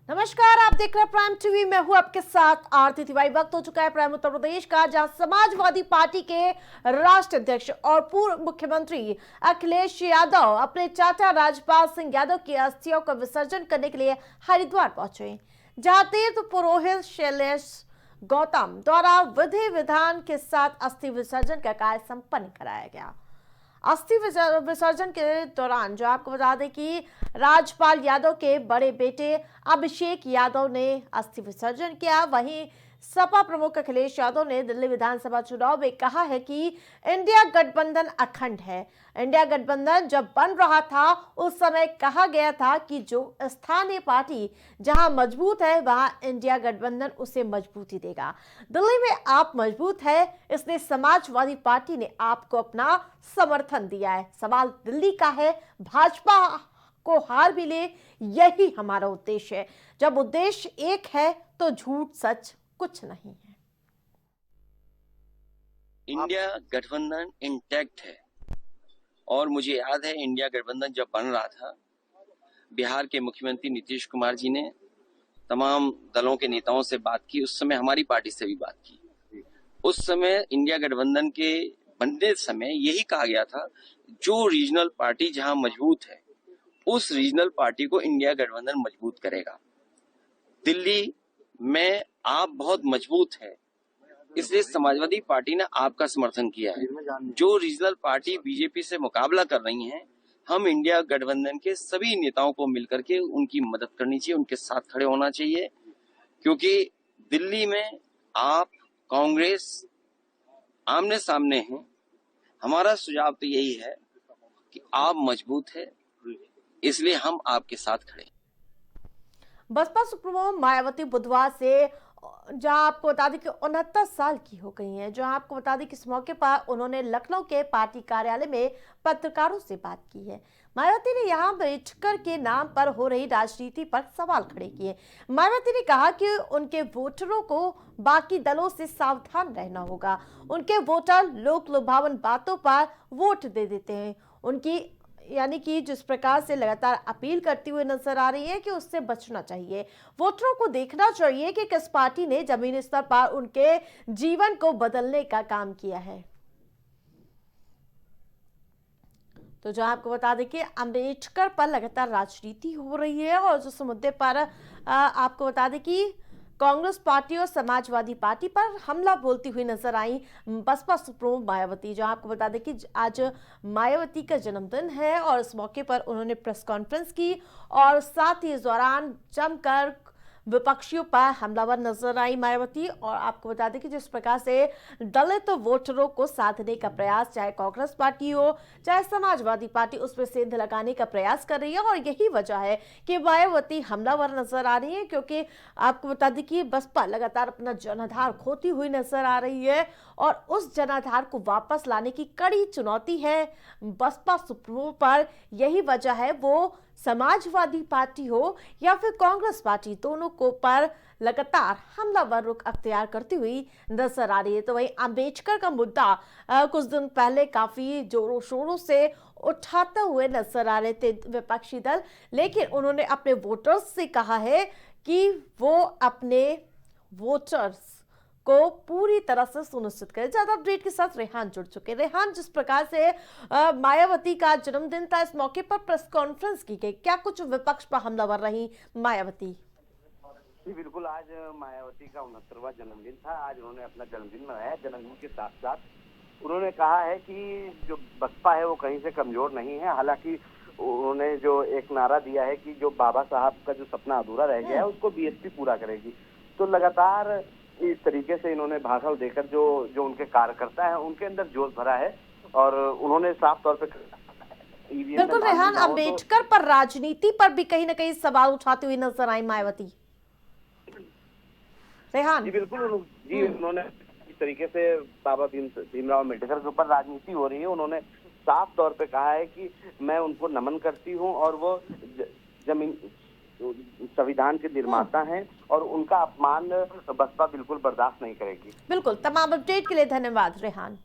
नमस्कार, आप देख रहे हैं प्राइम टीवी। मैं हूं आपके साथ आरती तिवारी। वक्त हो चुका है प्राइम उत्तर प्रदेश का, जहां समाजवादी पार्टी के राष्ट्रीय अध्यक्ष और पूर्व मुख्यमंत्री अखिलेश यादव अपने चाचा राजपाल सिंह यादव की अस्थियों का विसर्जन करने के लिए हरिद्वार पहुंचे, जहां तीर्थ पुरोहित शैलेश गौतम द्वारा विधि विधान के साथ अस्थि विसर्जन का कार्य संपन्न कराया गया। अस्थि विसर्जन के दौरान जो आपको बता दें कि राजपाल यादव के बड़े बेटे अभिषेक यादव ने अस्थि विसर्जन किया। वहीं सपा प्रमुख अखिलेश यादव ने दिल्ली विधानसभा चुनाव में कहा है कि इंडिया गठबंधन अखंड है। इंडिया गठबंधन जब बन रहा था उस समय कहा गया था कि जो स्थानीय पार्टी जहां मजबूत है वहां इंडिया गठबंधन उसे मजबूती देगा। दिल्ली में आप मजबूत है, इसलिए समाजवादी पार्टी ने आपको अपना समर्थन दिया है। सवाल दिल्ली का है, भाजपा को हार भी ले, यही हमारा उद्देश्य है। जब उद्देश्य एक है तो झूठ सच कुछ नहीं है। इंडिया गठबंधन इंटैक्ट है और मुझे याद है इंडिया गठबंधन जब बन रहा था, बिहार के मुख्यमंत्री नीतीश कुमार जी ने तमाम दलों के नेताओं से बात की। उस समय हमारी पार्टी से भी बात की। उस समय इंडिया गठबंधन के बनते समय यही कहा गया था, जो रीजनल पार्टी जहां मजबूत है उस रीजनल पार्टी को इंडिया गठबंधन मजबूत करेगा। दिल्ली में आप बहुत मजबूत है, इसलिए समाजवादी पार्टी ने आपका समर्थन किया है। जो रीजनल पार्टी बीजेपी से मुकाबला कर रही हैं, हम इंडिया गठबंधन के सभी नेताओं को मिलकर के उनकी मदद करनी चाहिए, उनके साथ खड़े होना चाहिए, क्योंकि दिल्ली में आप कांग्रेस आमने सामने हैं। हमारा सुझाव तो यही है कि आप मजबूत है, इसलिए हम आपके साथ खड़े हैं। बसपा सुप्रीमो मायावती बुधवार से, जहां आपको बता दें कि 69 साल की हो गई हैं, जहां आपको बता दें कि इस मौके पर उन्होंने लखनऊ के पार्टी कार्यालय में पत्रकारों से बात की है। मायावती ने यहां अम्बेडकर के नाम पर हो रही राजनीति पर सवाल खड़े किए। मायावती ने कहा कि उनके वोटरों को बाकी दलों से सावधान रहना होगा। उनके वोटर लोक लुभावन बातों पर वोट दे देते हैं। उनकी यानी कि जिस प्रकार से लगातार अपील करती हुई नजर आ रही है कि उससे बचना चाहिए। वोटरों को देखना चाहिए कि किस पार्टी ने जमीनी स्तर पर उनके जीवन को बदलने का काम किया है। तो जो आपको बता दें कि अम्बेडकर पर लगातार राजनीति हो रही है और जिस मुद्दे पर आपको बता दें कि कांग्रेस पार्टी और समाजवादी पार्टी पर हमला बोलती हुई नजर आई बसपा सुप्रीमो मायावती। जहां आपको बता दें कि आज मायावती का जन्मदिन है और इस मौके पर उन्होंने प्रेस कॉन्फ्रेंस की और साथ ही इस दौरान जमकर विपक्षियों पर हमलावर नजर आई मायावती। और आपको बता दें कि जिस प्रकार से दलित वोटरों को साधने का प्रयास, चाहे कांग्रेस पार्टी हो चाहे समाजवादी पार्टी, उसमें सेंध लगाने का प्रयास कर रही है और यही वजह है कि मायावती हमलावर नजर आ रही है। क्योंकि आपको बता दें कि बसपा लगातार अपना जनाधार खोती हुई नजर आ रही है और उस जनाधार को वापस लाने की कड़ी चुनौती है बसपा सुप्रीमो पर। यही वजह है वो समाजवादी पार्टी हो या फिर कांग्रेस पार्टी, दोनों को पर लगातार हमलावर रुख अख्तियार करती हुई नजर आ रही है। तो वहीं अम्बेडकर का मुद्दा कुछ दिन पहले काफी जोरों शोरों से उठाते हुए नजर आ रहे थे विपक्षी दल, लेकिन उन्होंने अपने वोटर्स से कहा है कि वो अपने वोटर्स को पूरी तरह से सुनिश्चित करें। ज्यादा अपडेट के साथ रेहान जुड़ चुके। रेहान, जिस प्रकार से मायावती का जन्मदिन था, इस मौके पर प्रेस कॉन्फ्रेंस की गई, क्या कुछ विपक्ष पर हमलावर रही मायावती? जी बिल्कुल, आज मायावती का 69वां जन्मदिन था। आज उन्होंने अपना जन्मदिन मनाया। जन्मदिन के साथ साथ उन्होंने कहा है कि जो बसपा है वो कहीं से कमजोर नहीं है। हालांकि उन्होंने जो एक नारा दिया है कि जो बाबा साहब का जो सपना अधूरा रह गया है उसको बीएसपी पूरा करेगी। तो लगातार इस तरीके से इन्होंने भाषण देकर जो उनके कार्यकर्ता है उनके अंदर जोश भरा है और उन्होंने साफ तौर पर बिल्कुल रेहान, अम्बेडकर पर राजनीति पर भी कहीं ना कहीं सवाल उठाती हुई नजर आई मायावती। रेहान जी बिल्कुल, जी उन्होंने इस तरीके से बाबा भीमराव अम्बेडकर के ऊपर राजनीति हो रही है। उन्होंने साफ तौर पे कहा है कि मैं उनको नमन करती हूं और वो जमीन संविधान के निर्माता हैं और उनका अपमान बसपा बिल्कुल बर्दाश्त नहीं करेगी। बिल्कुल, तमाम अपडेट के लिए धन्यवाद रेहान।